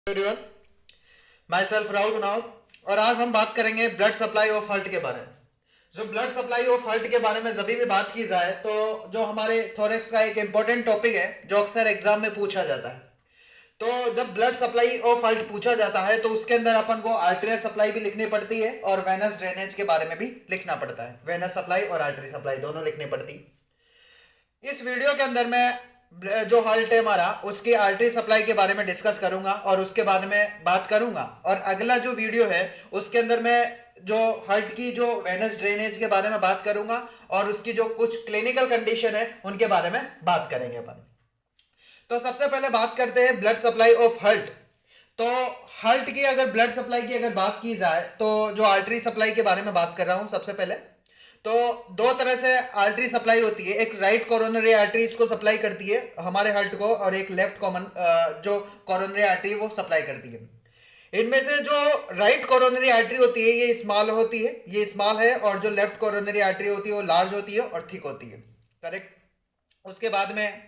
Everyone, myself Rahul Gunav. और आज हम बात करेंगे ब्लड सप्लाई ऑफ हार्ट के बारे में। जो ब्लड सप्लाई ऑफ हार्ट के बारे में जब भी बात की जाए तो जो हमारे थोरेक्स का एक इंपॉर्टेंट टॉपिक है जो अक्सर एग्जाम में पूछा जाता है। तो जब ब्लड सप्लाई ऑफ हार्ट पूछा जाता है तो उसके अंदर अपन को आर्टरी सप्लाई भी लिखनी पड़ती है और वेनस ड्रेनेज के बारे में भी लिखना पड़ता है। वेनस सप्लाई और आर्टरी सप्लाई दोनों लिखनी पड़ती है। इस वीडियो के अंदर मैं जो हार्ट है हमारा उसकी आर्टरी सप्लाई के बारे में डिस्कस करूंगा और उसके बारे में बात करूंगा। और अगला जो वीडियो है उसके अंदर मैं जो हार्ट की जो वेनस ड्रेनेज के बारे में बात करूंगा और उसकी जो कुछ क्लिनिकल कंडीशन है उनके बारे में बात करेंगे अपन। तो सबसे पहले बात करते हैं ब्लड सप्लाई ऑफ हार्ट। तो हार्ट की अगर ब्लड सप्लाई की अगर बात की जाए तो जो आर्टरी सप्लाई के बारे में बात कर रहा हूं सबसे पहले। तो दो तरह से आर्टरी सप्लाई होती है, एक राइट कोरोनरी आर्टरी इसको सप्लाई करती है हमारे हार्ट को और एक लेफ्ट कॉमन जो कोरोनरी आर्टरी वो सप्लाई करती है। इनमें से जो राइट कोरोनरी आर्टरी होती है ये स्मॉल होती है, ये स्मॉल है, और जो लेफ्ट कोरोनरी आर्टरी होती है वो लार्ज होती है और थिक होती है। करेक्ट। उसके बाद में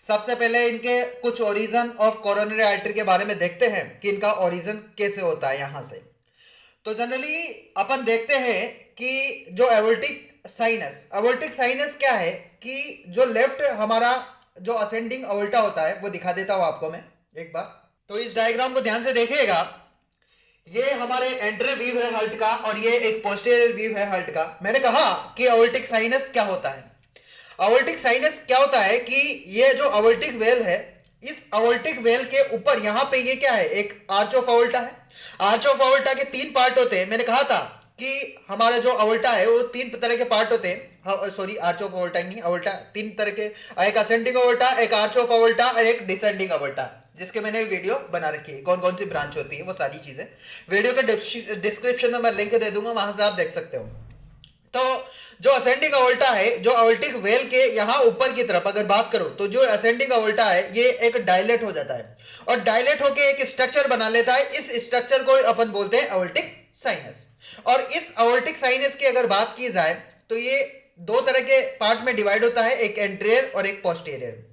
सबसे पहले इनके कुछ ओरिजिन ऑफ कोरोनरी आर्टरी के बारे में देखते हैं कि इनका ओरिजिन कैसे होता है यहां से। तो जनरली अपन देखते हैं कि जो एवोल्टिक साइनस क्या है कि जो लेफ्ट हमारा जो असेंडिंग अवल्टा होता है वो दिखा देता हूं आपको मैं एक बार। तो इस डायग्राम को ध्यान से देखिएगा, ये हमारे एंटीरियर व्यू है हार्ट का और ये एक पोस्टीरियर व्यू है हार्ट का। मैंने कहा कि अवल्टिक साइनस क्या होता है। अवल्टिक साइनस क्या होता है कि ये जो अवल्टिक वेल है इस अवल्टिक वेल के ऊपर यहाँ पे ये क्या है, एक आर्च ऑफ अवल्टा है। आर्च ऑफ अवल्टा के तीन पार्ट होते हैं। मैंने कहा था कि हमारा जो अवल्टा है वो तीन तरह के पार्ट होते हैं। सॉरी, आर्च ऑफ अवल्टा नहीं, अवल्टा तीन तरह के, एक असेंडिंग अवल्टा, एक आर्च ऑफ अवल्टा और एक डिसेंडिंग अवल्टा, जिसके मैंने वीडियो बना रखी है कौन कौन सी ब्रांच होती है वो सारी चीजें। वीडियो के डिस्क्रिप्शन में मैं लिंक दे दूंगा, वहां से आप देख सकते हो। तो जो असेंडिंग अवल्टा है, जो अवल्टिक वेल के यहाँ ऊपर की तरफ अगर बात करो तो जो असेंडिंग अवल्टा है ये एक डायलेट हो जाता है और डायलेट होके एक स्ट्रक्चर बना लेता है। इस स्ट्रक्चर को अपन बोलते हैं अवल्टिक साइनस। और इस अवल्टिक साइनस की अगर बात की जाए तो ये दो तरह के पार्ट में डिवाइड होता है, एक एंटीरियर और एक पोस्टीरियर।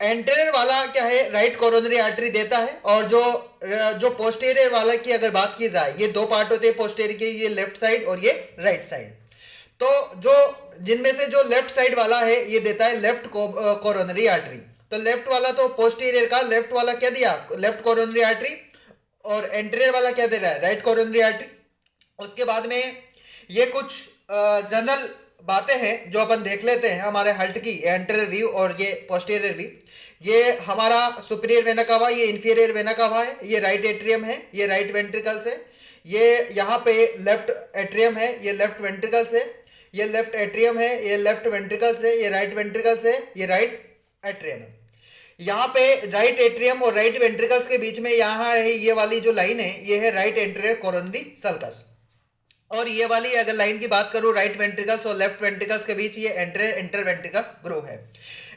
एंटीरियर वाला क्या है, राइट कोरोनरी आर्टरी देता है, और जो पोस्टीरियर वाला की अगर बात की जाए ये दो पार्ट होते हैं पोस्टीरियर के, ये लेफ्ट साइड और ये राइट साइड। तो जो जिनमें से जो लेफ्ट साइड वाला है ये देता है लेफ्ट कोरोनरी आर्टरी। तो लेफ्ट वाला तो पोस्टीरियर का लेफ्ट वाला क्या दिया, लेफ्ट कोरोनरी आर्टरी, और एंटीरियर वाला क्या दे रहा है, राइट कोरोनरी आर्टरी। उसके बाद में ये कुछ जनरल बातें हैं जो अपन देख लेते हैं हमारे हार्ट की, एंटीरियर व्यू और ये पोस्टीरियर व्यू। ये हमारा सुपीरियर वेना कावा, ये इंफीरियर वेना कावा है, ये राइट एट्रियम है, ये राइट वेंट्रिकल्स है, ये यहाँ पे लेफ्ट एट्रियम है, ये लेफ्ट वेंट्रिकल्स है, ये लेफ्ट एट्रियम है, ये लेफ्ट वेंट्रिकल्स है, ये राइट वेंट्रिकल्स है, ये राइट एट्रियम है। यहाँ पे राइट एट्रियम और राइट वेंट्रिकल्स के बीच में यहाँ है ये वाली जो लाइन है ये है राइट एंटीरियर कोरोनरी सल्कस। और ये वाली अगर लाइन की बात करूं राइट वेंट्रिकल्स और लेफ्ट वेंट्रिकल्स के बीच ये एंटीरियर इंटरवेंट्रिकल ग्रो है।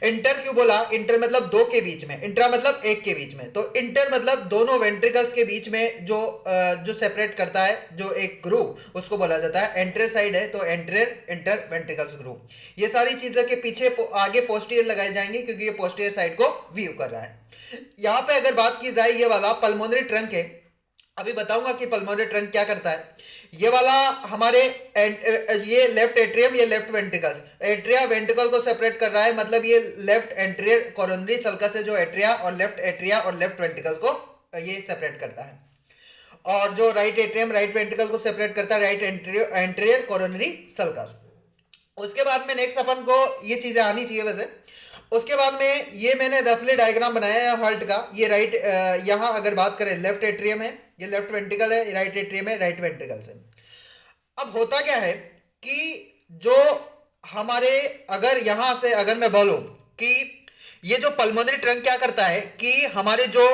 इंटर क्यों बोला, इंटर मतलब दो के बीच में, इंट्रा मतलब एक के बीच में, तो इंटर मतलब दोनों वेंट्रिकल्स के बीच में जो सेपरेट करता है जो एक ग्रूव उसको बोला जाता है। एंटीरियर साइड है तो एंटीरियर इंटर वेंट्रिकल्स ग्रूव। ये सारी चीजें के पीछे आगे पोस्टीरियर लगाई जाएंगी क्योंकि ये पोस्टीरियर साइड को व्यू कर रहा है। यहाँ पे अगर बात की जाए ये वाला पल्मोनरी ट्रंक है, अभी बताऊंगा कि पल्मोनरी ट्रंक क्या करता है। ये वाला हमारे ये लेफ्ट एट्रियम, ये लेफ्ट वेंट्रिकल्स, एट्रिया वेंट्रिकल को सेपरेट कर रहा है, मतलब ये लेफ्ट एंटीरियर कोरोनरी सल्कस है जो एट्रिया और लेफ्ट वेंट्रिकल्स को ये सेपरेट करता है। और जो राइट एट्रियम राइट वेंट्रिकल को सेपरेट करता है राइट एंटीरियर कोरोनरी सल्कस। उसके बाद में नेक्स्ट अपन को ये चीजें आनी चाहिए वैसे। उसके बाद में ये मैंने रफली डायग्राम बनाया है हार्ट का। ये राइट यहाँ अगर बात करें लेफ्ट एट्रियम है, ये लेफ्ट वेंट्रिकल है, राइट एट्रियम है, राइट वेंट्रिकल से। अब होता क्या है कि जो हमारे अगर यहाँ से अगर मैं बोलूं कि ये जो पल्मोनरी ट्रंक क्या करता है कि हमारे जो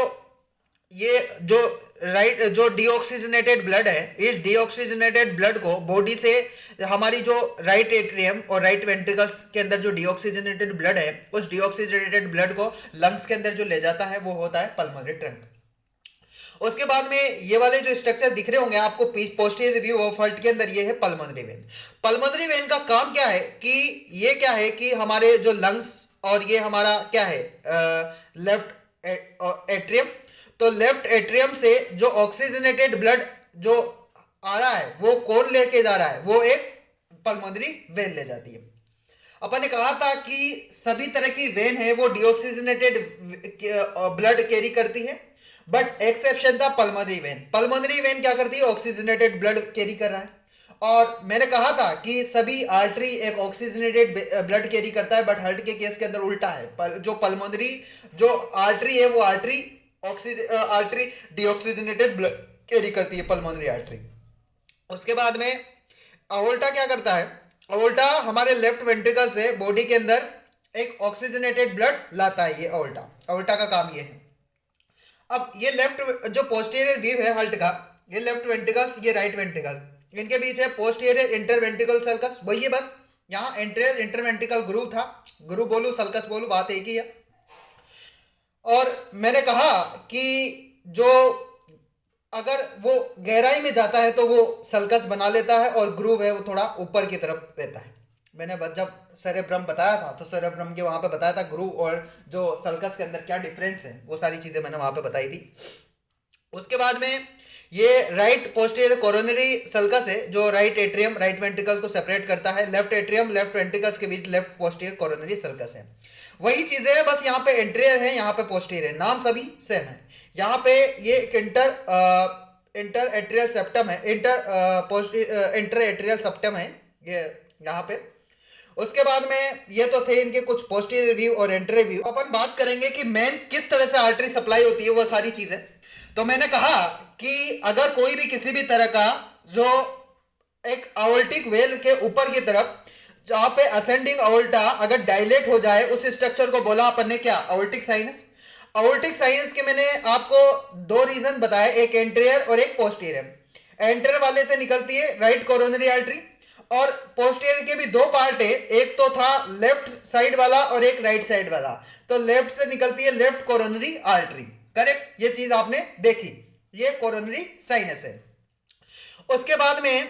ये जो राइट जो डीऑक्सीजनेटेड ब्लड है, इस डीऑक्सीजनेटेड ब्लड को बॉडी से हमारी जो राइट एट्रियम और राइट वेंट्रिकल्स के अंदर जो डीऑक्सीजनेटेड ब्लड है उस डीऑक्सीजनेटेड ब्लड को लंग्स के अंदर जो ले जाता है वो होता है पल्मोनरी ट्रंक। उसके बाद में ये वाले जो स्ट्रक्चर दिख रहे होंगे आपको पोस्टीरियर व्यू ऑफ हार्ट के अंदर, ये है पल्मोनरी वेन। पल्मोनरी वेन का काम क्या है कि ये क्या है कि हमारे जो लंग्स और ये हमारा क्या है लेफ्ट एट्रियम, तो लेफ्ट एट्रियम से जो ऑक्सीजनेटेड ब्लड जो आ रहा है वो कौन लेके जा रहा है, वो एक पल्मोनरी वेन ले जाती है। अपन ने कहा था कि सभी तरह की वेन है वो डीऑक्सीजनेटेड ब्लड कैरी करती है, बट एक्सेप्शन था पल्मोनरी वेन। पल्मोनरी वेन क्या करती है, ऑक्सीजनेटेड ब्लड कैरी कर रहा है। और मैंने कहा था कि सभी आर्टरी एक ऑक्सीजनेटेड ब्लड कैरी करता है, बट हार्ट के केस के अंदर उल्टा है। जो पल्मोनरी जो आर्टरी है वो आर्टरी डीऑक्सीजनेटेड ब्लड कैरी करती है, पल्मोनरी आर्टरी। उसके बाद में अवोल्टा क्या करता है, अवोल्टा हमारे लेफ्ट वेंट्रिकल से बॉडी के अंदर एक ऑक्सीजनेटेड ब्लड लाता है। ये अवोल्टा का काम ये है। अब ये लेफ्ट जो पोस्टीरियर व्यू है हार्ट का, ये लेफ्ट वेंट्रिकल्स, ये राइट वेंट्रिकल, इनके बीच है पोस्टीरियर इंटरवेंट्रिकल सल्कस। वही है, बस यहाँ एंटीरियर इंटरवेंट्रिकल ग्रूव था, ग्रूव बोलूँ सल्कस बोलूँ, बात एक ही है। और मैंने कहा कि जो अगर वो गहराई में जाता है तो वो सल्कस बना लेता है, और ग्रूव है वो थोड़ा ऊपर की तरफ रहता है। मैंने जब सेरेब्रम बताया था तो सेरेब्रम के वहाँ पे बताया था ग्रूव और जो सल्कस के अंदर क्या डिफरेंस है, वो सारी चीज़ें मैंने वहाँ पे बताई थी। उसके बाद में ये राइट पोस्टीरियर कोरोनरी सल्कस है जो राइट एट्रियम राइट वेंट्रिकल्स को सेपरेट करता है। लेफ्ट एट्रियम लेफ्ट वेंट्रिकल्स के बीच लेफ्ट पोस्टीरियर कोरोनरी सल्कस है। वही चीज़ें है, बस यहाँ पे एंटीरियर है, यहाँ पे पोस्टीरियर, नाम सभी सेम है। यहाँ पे ये एक इंटर एट्रियल सेप्टम है, इंटर एट्रियल सेप्टम है ये यहाँ पे। उसके बाद में ये तो थे इनके कुछ पोस्टीरियर व्यू और एंटीरियर व्यू। अपन बात करेंगे कि मेन किस तरह से आर्टरी सप्लाई होती है, वो सारी चीजें। तो मैंने कहा कि अगर कोई भी किसी भी तरह का जो एक अवोल्टिक वेल के ऊपर की तरफ जहाँ पे असेंडिंग अवोल्टा अगर डायलेट हो जाए, उस स्ट्रक्चर को बोला अपन ने क्या, अवोल्टिक साइनस। अवोल्टिक साइनस के मैंने आपको दो रीजन बताए, एक एंटीरियर और एक पोस्टीरियर। एंटीरियर वाले से निकलती है राइट कोरोनरी आर्टरी, और पोस्टीरियर के भी दो पार्ट है, एक तो था लेफ्ट साइड वाला और एक राइट साइड वाला। तो लेफ्ट से निकलती है लेफ्ट कोरोनरी आर्टरी, करेक्ट, ये चीज आपने देखी, ये कोरोनरी साइनस है। उसके बाद में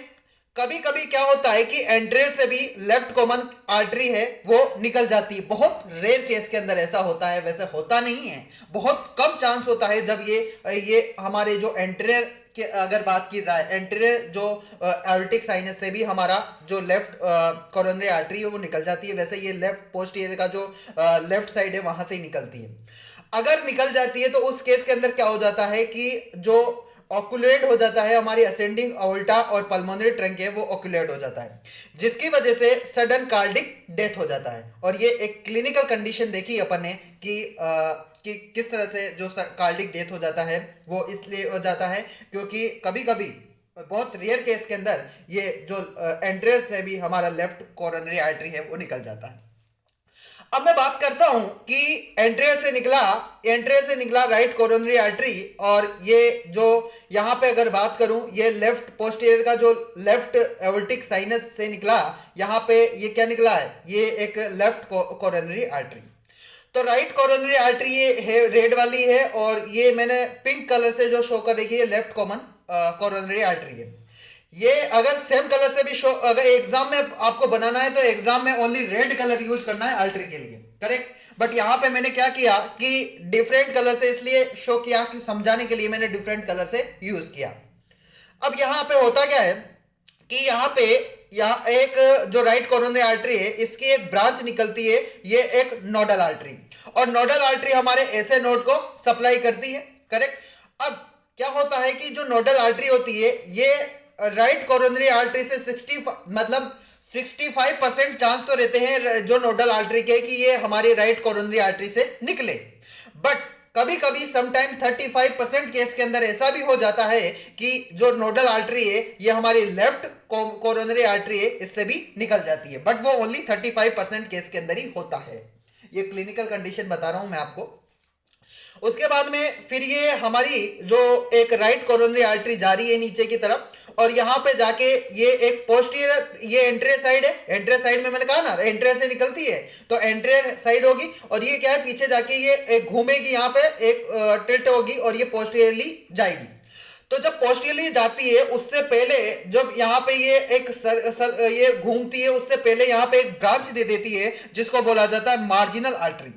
कभी कभी क्या होता है कि एंट्रियल से भी लेफ्ट कॉमन आर्टरी है वो निकल जाती है। बहुत रेयर केस के अंदर ऐसा होता है, वैसे होता नहीं है, बहुत कम चांस होता है जब ये हमारे जो एंट्रियर के अगर बात की जाए, एंट्रियर जो एओर्टिक साइनस से भी हमारा जो लेफ्ट कोरोनरी आर्टरी है वो निकल जाती है। वैसे ये लेफ्ट पोस्टीरियर का जो लेफ्ट साइड है वहां से ही निकलती है। अगर निकल जाती है तो उस केस के अंदर क्या हो जाता है कि जो ऑक्यूलेट हो जाता है, हमारी असेंडिंग अवोल्टा और पल्मोनरी ट्रंक है वो ऑक्यूलेट हो जाता है, जिसकी वजह से सडन कार्डिक डेथ हो जाता है। और ये एक क्लिनिकल कंडीशन देखी अपन ने कि किस तरह से जो कार्डिक डेथ हो जाता है, वो इसलिए हो जाता है क्योंकि कभी कभी बहुत रेयर केस के अंदर ये जो एंट्रियर से भी हमारा लेफ्ट कोरोनरी आर्टरी है वो निकल जाता है। अब मैं बात करता हूं कि एंट्रियर से निकला राइट कोरोनरी आर्टरी, और ये जो यहां पे अगर बात करूं, ये लेफ्ट पोस्टीरियर का जो लेफ्ट एओर्टिक साइनस से निकला, यहां पे ये क्या निकला है, ये एक लेफ्ट कोरोनरी आर्टरी। तो राइट कोरोनरी आर्टरी ये है रेड वाली है, और ये मैंने पिंक कलर से जो शो कर रखी है लेफ्ट कॉमन कोरोनरी आर्टरी है। ये अगर सेम कलर से भी शो, अगर एग्जाम में आपको बनाना है तो एग्जाम में ओनली रेड कलर यूज करना है आर्टरी के लिए, करेक्ट। बट यहां पे मैंने क्या किया कि डिफरेंट कलर से इसलिए शो किया कि समझाने के लिए मैंने डिफरेंट कलर से यूज किया। अब यहां पे होता क्या है कि यहाँ एक जो राइट कोरोनरी आर्टरी है इसकी एक ब्रांच निकलती है, ये एक नोडल आर्टरी, और नोडल आर्टरी हमारे ऐसे नोड को सप्लाई करती है, करेक्ट। अब क्या होता है कि जो नोडल आर्टरी होती है ये राइट कोरोनरी आर्टरी से 65% चांस तो रहते हैं जो नोडल आर्टरी के कि ये हमारी राइट कोरोनरी आर्टरी से निकले, बट कभी कभी समटाइम 35% केस के अंदर ऐसा भी हो जाता है कि जो नोडल आर्टरी है ये हमारी लेफ्ट कोरोनरी आर्टरी है इससे भी निकल जाती है, बट वो ओनली 35% केस के अंदर ही होता है। ये क्लिनिकल कंडीशन बता रहा हूं मैं आपको। उसके बाद में फिर ये हमारी जो एक राइट कोरोनरी आर्टरी जा रही है नीचे की तरफ, और यहाँ पे जाके ये एक पोस्टीरियर, ये एंट्रियर साइड है, एंट्रियर साइड में मैंने कहा ना एंट्रियर से निकलती है तो एंट्रियर साइड होगी, और ये क्या है पीछे जाके ये एक घूमेगी, यहाँ पे एक टिल्ट होगी और ये पोस्टीरियरली जाएगी। तो जब पोस्टीरियरली जाती है उससे पहले जब यहाँ पे ये एक ये घूमती है उससे पहले यहाँ पे एक ब्रांच दे देती है जिसको बोला जाता है मार्जिनल आर्टरी,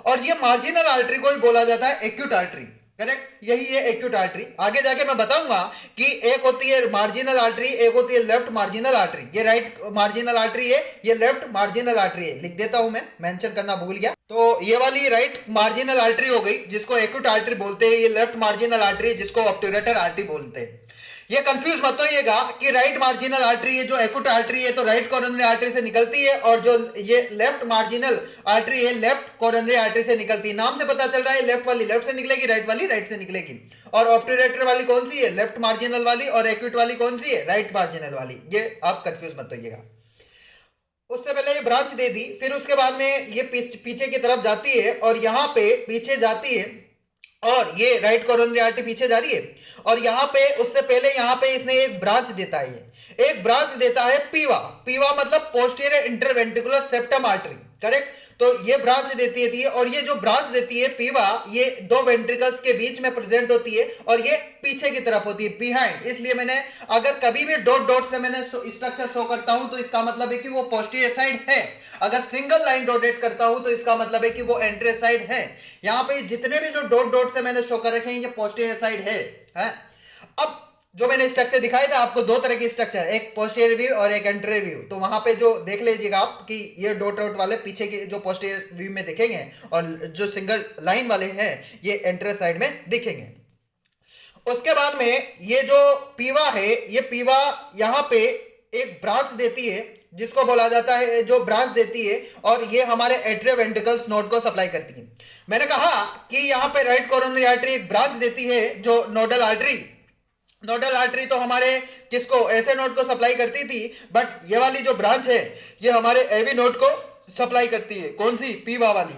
और ये मार्जिनल आर्टरी को ही बोला जाता है एक्यूट आर्टरी, करेक्ट, यही है एक्यूट आर्टरी। आगे जाके मैं बताऊंगा कि एक होती है मार्जिनल आर्टरी, एक होती है लेफ्ट मार्जिनल आर्टरी। ये राइट मार्जिनल आर्टरी है, ये लेफ्ट मार्जिनल आर्टरी है। लिख देता हूं, मैं मेंशन करना भूल गया। तो ये वाली राइट मार्जिनल आर्टरी हो गई, जिसको एक्यूट आर्टरी बोलते हैं। ये लेफ्ट मार्जिनल आर्टरी, जिसको ऑब्टुरेटर आर्टरी बोलते हैं। ये कंफ्यूज मत होइएगा कि राइट मार्जिनल आर्टरी है जो एक्यूट आर्टरी है तो राइट कोरोनरी आर्टरी से निकलती है, और जो ये लेफ्ट मार्जिनल आर्टरी है लेफ्ट कोरोनरी आर्टरी से निकलती है। नाम से पता चल रहा है लेफ्ट वाली लेफ्ट से निकलेगी, राइट वाली राइट से निकलेगी। और ऑब्टुरेटर वाली कौन सी है? लेफ्ट मार्जिनल वाली। और एक्यूट वाली कौन सी है? राइट मार्जिनल वाली। ये आप कंफ्यूज मत होइएगा। उससे पहले ये ब्रांच दे दी, फिर उसके बाद में ये पीछे की तरफ जाती है और यहाँ पे पीछे जाती है, और ये राइट कोरोनरी आर्टरी पीछे जा रही है, और यहाँ पे उससे पहले यहाँ पे इसने एक ब्रांच देता है। ये एक ब्रांच देता है पीवा। पीवा मतलब posterior interventricular septum artery, correct. तो ये ब्रांच देती है, और ये जो ब्रांच देती है पीवा, ये दो वेंट्रिकल्स के बीच में प्रेजेंट होती है, और ये पीछे की तरफ होती है, बिहाइंड। इसलिए मैंने अगर कभी भी डॉट डॉट से मैंने स्ट्रक्चर शो करता हूं तो इसका मतलब है कि वो पोस्टीरियर साइड है। अगर सिंगल लाइन डॉटेड करता हूं तो इसका मतलब है कि वो एंटीरियर साइड है। यहाँ पे जितने भी जो डॉट डॉट से मैंने शो कर रखे हैं ये पोस्टीरियर साइड है। अब जो मैंने स्ट्रक्चर दिखाया था आपको, दो तरह के स्ट्रक्चर, एक पोस्टीरियर व्यू और एक एंटीरियर व्यू। तो वहां पे जो देख लीजिएगा आप कि ये डॉट डॉट वाले पीछे के जो पोस्टीरियर व्यू में दिखेंगे, और जो सिंगल लाइन वाले हैं ये एंटीरियर साइड में दिखेंगे। उसके बाद में ये जो पीवा है, ये पीवा यहाँ पे एक ब्रांच देती है जिसको बोला जाता है, जो ब्रांच देती है, और ये हमारे एट्रियो वेंट्रिकल्स नोड को सप्लाई करती है। मैंने कहा कि यहाँ पे राइट कोरोनरी आर्टरी एक ब्रांच देती है जो नोडल आर्टरी। नोडल आर्टरी तो हमारे किसको? ऐसे नोड को सप्लाई करती थी, बट ये वाली जो ब्रांच है ये हमारे एवी नोड को सप्लाई करती है। कौन सी? पीवा वाली।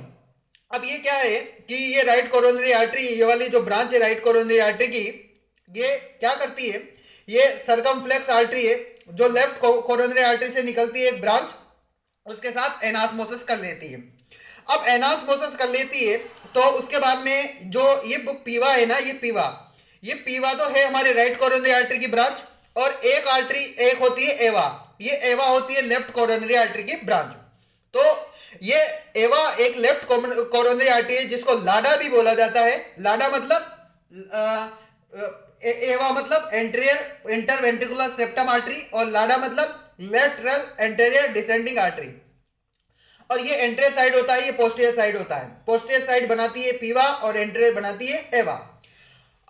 अब ये क्या है कि ये राइट कोरोनरी आर्टरी, ये वाली जो ब्रांच है राइट कोरोनरी आर्टरी की, ये क्या करती है? ये सरकमफ्लेक्स आर्टरी है जो लेफ्ट कोरोनरी आर्टरी से निकलती है एक ब्रांच, उसके साथ एनास्मोसिस कर लेती है। अब एनास्मोसिस कर लेती है तो उसके बाद में जो ये पीवा है ना, ये पीवा तो है हमारे राइट कोरोनरी आर्टरी की ब्रांच, और एक आर्टरी एक होती है एवा। ये एवा होती है लेफ्ट कोरोनरी आर्टरी की ब्रांच। तो ये एवा एक लेफ्ट कोरोनरी आर्टरी है जिसको लाडा भी बोला जाता है। लाडा मतलब एवा मतलब एंटीरियर इंटरवेंट्रिकुलर सेप्टम आर्टरी, और लाडा मतलब लेटरल एंटीरियर डिसेंडिंग आर्टरी। और ये एंटीरियर साइड होता है, ये पोस्टीरियर साइड होता है। पोस्टीरियर साइड बनाती है पीवा और एंटीरियर बनाती है एवा।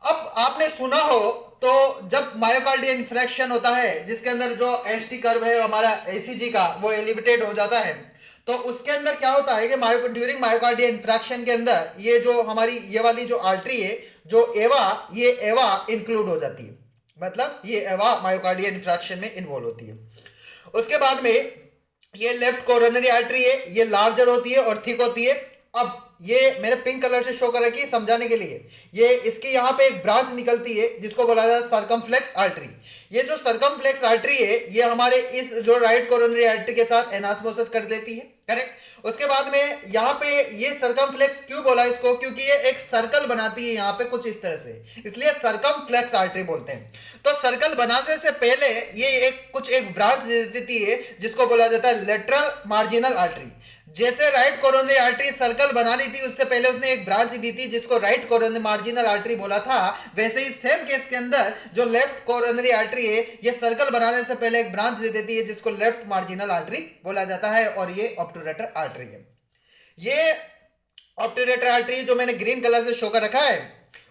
अब आपने सुना हो तो जब मायोकार्डियल इन्फ्रैक्शन होता है जिसके अंदर जो एसटी कर्व है हमारा एसीजी का वो एलिवेटेड हो जाता है, तो उसके अंदर क्या होता है कि ड्यूरिंग मायोकार्डियल इन्फ्रैक्शन के अंदर ये जो हमारी ये वाली जो आर्टरी है जो एवा, ये एवा इंक्लूड हो जाती है। मतलब ये एवा मायोकार्डियल इन्फ्रैक्शन में इन्वॉल्व होती है। उसके बाद में ये लेफ्ट कोरोनरी आर्टरी है, ये लार्जर होती है और थिक होती है। अब ये मैंने पिंक कलर से शो कर रखी है समझाने के लिए। ये इसकी यहाँ पे एक ब्रांच निकलती है जिसको बोला जाता है सर्कमफ्लेक्स आर्टरी। ये जो सर्कमफ्लेक्स आर्टरी है ये हमारे इस जो राइट कोरोनरी आर्टरी के साथ एनास्मोसिस कर देती है, करेक्ट। उसके बाद में यहाँ पे ये सर्कमफ्लेक्स क्यों बोला इसको? क्योंकि ये एक सर्कल बनाती है यहाँ पे कुछ इस तरह से, इसलिए सर्कमफ्लेक्स आर्टरी बोलते हैं। तो सर्कल बनाने से पहले ये एक ब्रांच दे देती है जिसको बोला जाता है लेटरल मार्जिनल आर्टरी। जैसे राइट कोरोनरी आर्टरी सर्कल बना रही थी उससे पहले उसने एक ब्रांच दी थी जिसको राइट कोरोनरी मार्जिनल आर्टरी बोला था, वैसे ही सेम केस के अंदर जो लेफ्ट कोरोनरी आर्टरी है ये सर्कल बनाने से पहले एक ब्रांच दे देती है जिसको लेफ्ट मार्जिनल आर्टरी बोला जाता है, और ये ऑब्टुरेटर आर्टरी है। ये ऑब्टुरेटर आर्टरी जो मैंने ग्रीन कलर से शो कर रखा है,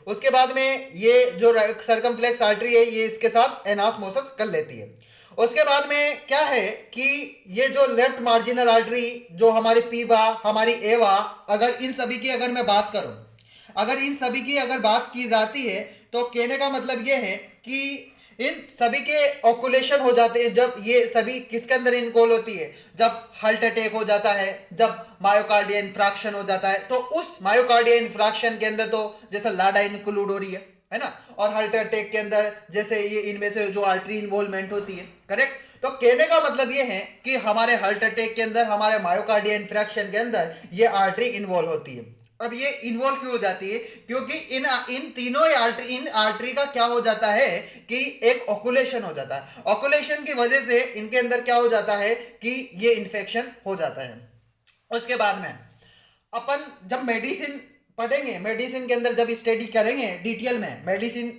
उसके बाद में ये जो सर्कमफ्लेक्स आर्टरी है ये इसके साथ एनास्मोसिस कर लेती है। उसके बाद में क्या है कि ये जो लेफ्ट मार्जिनल आर्टरी जो हमारी पीवा हमारी एवा, अगर इन सभी की अगर मैं बात करूं, अगर इन सभी की अगर बात की जाती है तो कहने का मतलब ये है कि इन सभी के ऑकुलेशन हो जाते हैं जब ये सभी किसके अंदर इनवॉल्व होती है, जब हार्ट अटैक हो जाता है, जब मायोकार्डियल इन्फ्रैक्शन हो जाता है। तो उस मायोकार्डियल इन्फ्रैक्शन के अंदर तो जैसे लाडा इंक्लूड हो रही है ना, और हार्ट अटैक के अंदर जैसे ये इनमें से जो आर्टरी इन्वॉल्वमेंट होती है, करेक्ट। तो कहने का मतलब ये है कि हमारे हार्ट अटैक के अंदर हमारे मायोकार्डियल इन्फ्रैक्शन के अंदर ये आर्टरी इन्वॉल्व होती है। अब ये इन्वॉल्व क्यों हो जाती है? क्योंकि इन तीनों इन आर्टरी का क्या हो जाता है कि एक ऑकुलेशन हो जाता है। ऑकुलेशन की वजह से इनके अंदर क्या हो जाता है कि ये इन्फेक्शन हो जाता है। उसके बाद में अपन जब मेडिसिन पढ़ेंगे मेडिसिन के अंदर, जब स्टडी करेंगे डिटेल में मेडिसिन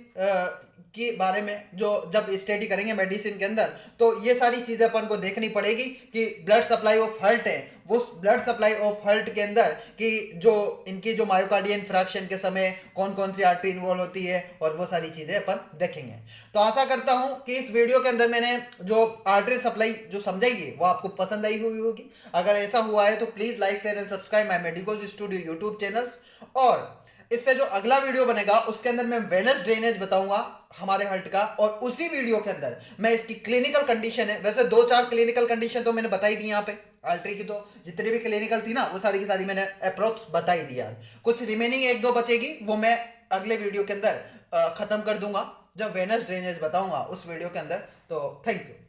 के बारे में, जो जब स्टडी करेंगे मेडिसिन के अंदर, तो ये सारी चीज़ें अपन को देखनी पड़ेगी कि ब्लड सप्लाई ऑफ हार्ट है, वो ब्लड सप्लाई ऑफ हार्ट के अंदर कि जो इनकी जो मायोकार्डियल इंफ्रैक्शन के समय कौन कौन सी आर्टरी इन्वॉल्व होती है, और वो सारी चीज़ें अपन देखेंगे। तो आशा करता हूँ कि इस वीडियो के अंदर मैंने जो आर्टरी सप्लाई जो समझाई है वो आपको पसंद आई हुई होगी। अगर ऐसा हुआ है तो please like share and subscribe my medicos studio YouTube channels. और इससे जो अगला वीडियो बनेगा उसके अंदर मैं वेनस ड्रेनेज बताऊंगा हमारे हार्ट का, और उसी वीडियो के अंदर मैं इसकी क्लिनिकल कंडीशन है, वैसे 2-4 क्लिनिकल कंडीशन तो मैंने बताई दी यहाँ पे आर्टरी की, तो जितनी भी क्लिनिकल थी ना वो सारी की सारी मैंने अप्रोक्स बताई दिया। कुछ रिमेनिंग 1-2 बचेगी, वो मैं अगले वीडियो के अंदर खत्म कर दूंगा जब वेनस ड्रेनेज बताऊंगा उस वीडियो के अंदर। तो थैंक यू।